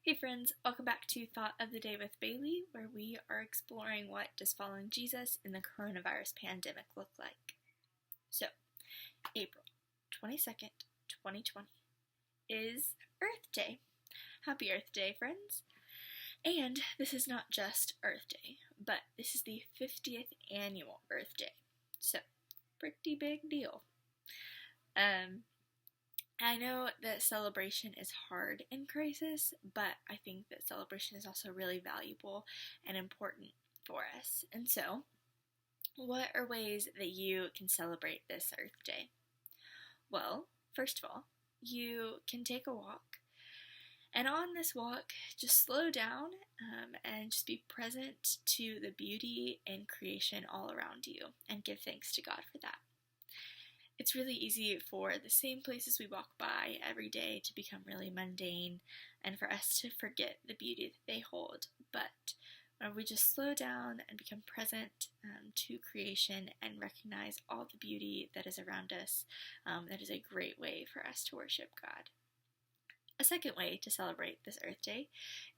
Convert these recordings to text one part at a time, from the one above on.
Hey friends, welcome back to Thought of the Day with Bailey, where we are exploring what does following Jesus in the coronavirus pandemic look like. So, April 22nd, 2020 is Earth Day. Happy Earth Day, friends! And this is not just Earth Day, but this is the 50th annual Earth Day. So, pretty big deal. I know that celebration is hard in crisis, but I think that celebration is also really valuable and important for us. And so, what are ways that you can celebrate this Earth Day? Well, first of all, you can take a walk. And on this walk, just slow down and just be present to the beauty and creation all around you and give thanks to God for that. It's really easy for the same places we walk by every day to become really mundane and for us to forget the beauty that they hold. But when we just slow down and become present to creation and recognize all the beauty that is around us, that is a great way for us to worship God. A second way to celebrate this Earth Day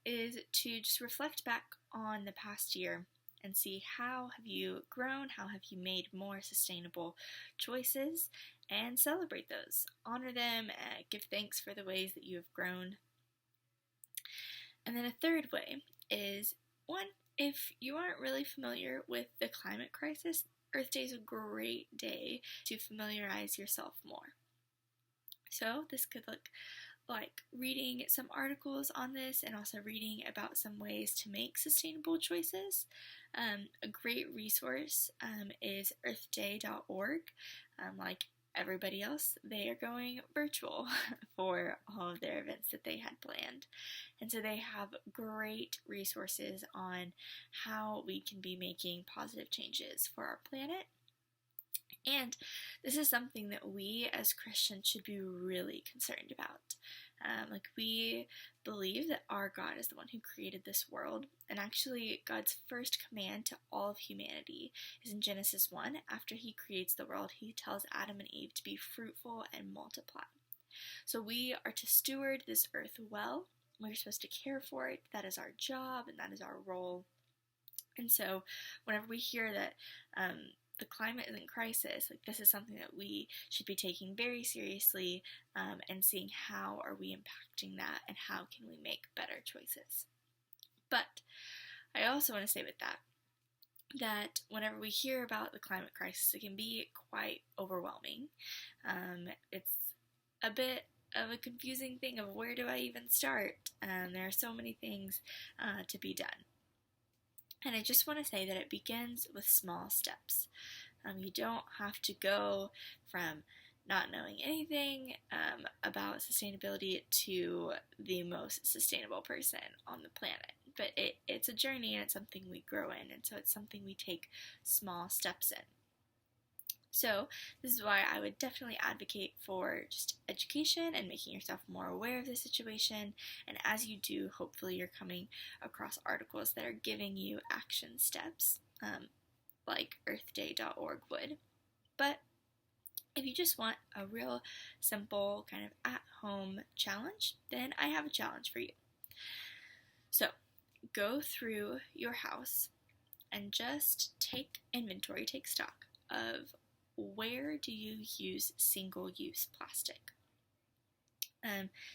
is to just reflect back on the past year and see how have you grown, how have you made more sustainable choices, and celebrate those. Honor them, give thanks for the ways that you have grown. And then a third way is, one, if you aren't really familiar with the climate crisis, Earth Day is a great day to familiarize yourself more. So this could look like reading some articles on this and also reading about some ways to make sustainable choices. A great resource is earthday.org. Like everybody else, they are going virtual for all of their events that they had planned. And so they have great resources on how we can be making positive changes for our planet. And this is something that we as Christians should be really concerned about. We believe that our God is the one who created this world, and actually God's first command to all of humanity is in Genesis 1. After he creates the world, he tells Adam and Eve to be fruitful and multiply. So we are to steward this earth well. We're supposed to care for it. That is our job and that is our role. And so whenever we hear that the climate is in crisis, this is something that we should be taking very seriously and seeing how are we impacting that and how can we make better choices. But I also want to say with that whenever we hear about the climate crisis, it can be quite overwhelming. It's a bit of a confusing thing of where do I even start? There are so many things to be done. And I just want to say that it begins with small steps. You don't have to go from not knowing anything about sustainability to the most sustainable person on the planet. But it's a journey and it's something we grow in, and so it's something we take small steps in. So this is why I would definitely advocate for just education and making yourself more aware of the situation. And as you do, hopefully you're coming across articles that are giving you action steps, like earthday.org would. But if you just want a real simple kind of at-home challenge, then I have a challenge for you. So go through your house and just take inventory, take stock of where do you use single-use plastic.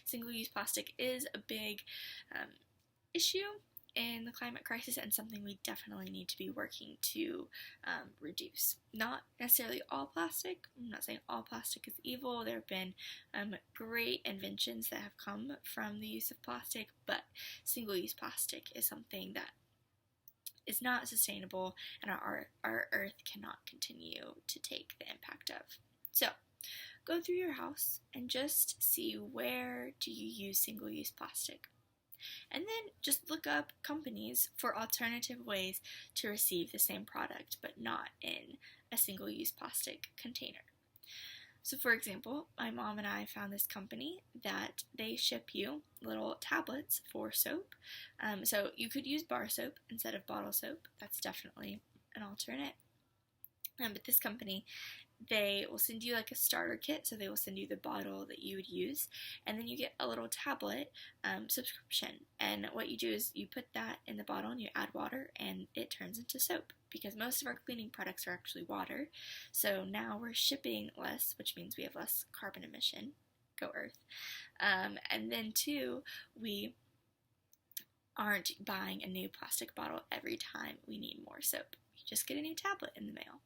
Single-use plastic is a big issue in the climate crisis and something we definitely need to be working to reduce. Not necessarily all plastic. I'm not saying all plastic is evil. There have been great inventions that have come from the use of plastic, but single-use plastic is something that is not sustainable and our earth cannot continue to take the impact of. So go through your house and just see where do you use single-use plastic. And then just look up companies for alternative ways to receive the same product but not in a single-use plastic container. So for example, my mom and I found this company that they ship you little tablets for soap. So you could use bar soap instead of bottle soap. That's definitely an alternate. But this company they will send you like a starter kit, so they will send you the bottle that you would use, and then you get a little tablet subscription. And what you do is you put that in the bottle and you add water, and it turns into soap, because most of our cleaning products are actually water. So now we're shipping less, which means we have less carbon emission. Go Earth. And then two, we aren't buying a new plastic bottle every time we need more soap. You just get a new tablet in the mail.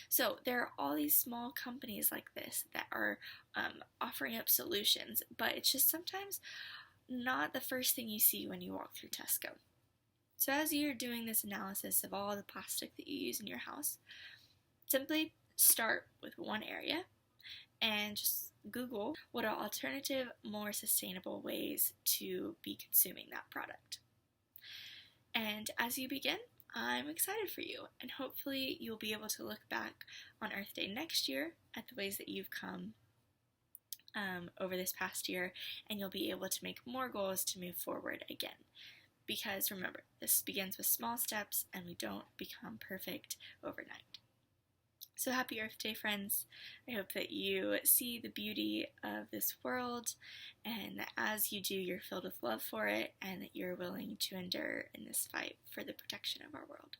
So there are all these small companies like this that are offering up solutions, but it's just sometimes not the first thing you see when you walk through Tesco. So as you're doing this analysis of all the plastic that you use in your house, simply start with one area and just Google what are alternative, more sustainable ways to be consuming that product. And as you begin, I'm excited for you, and hopefully you'll be able to look back on Earth Day next year at the ways that you've come over this past year, and you'll be able to make more goals to move forward again. Because remember, this begins with small steps, and we don't become perfect overnight. So happy Earth Day, friends. I hope that you see the beauty of this world, and that as you do, you're filled with love for it, and that you're willing to endure in this fight for the protection of our world.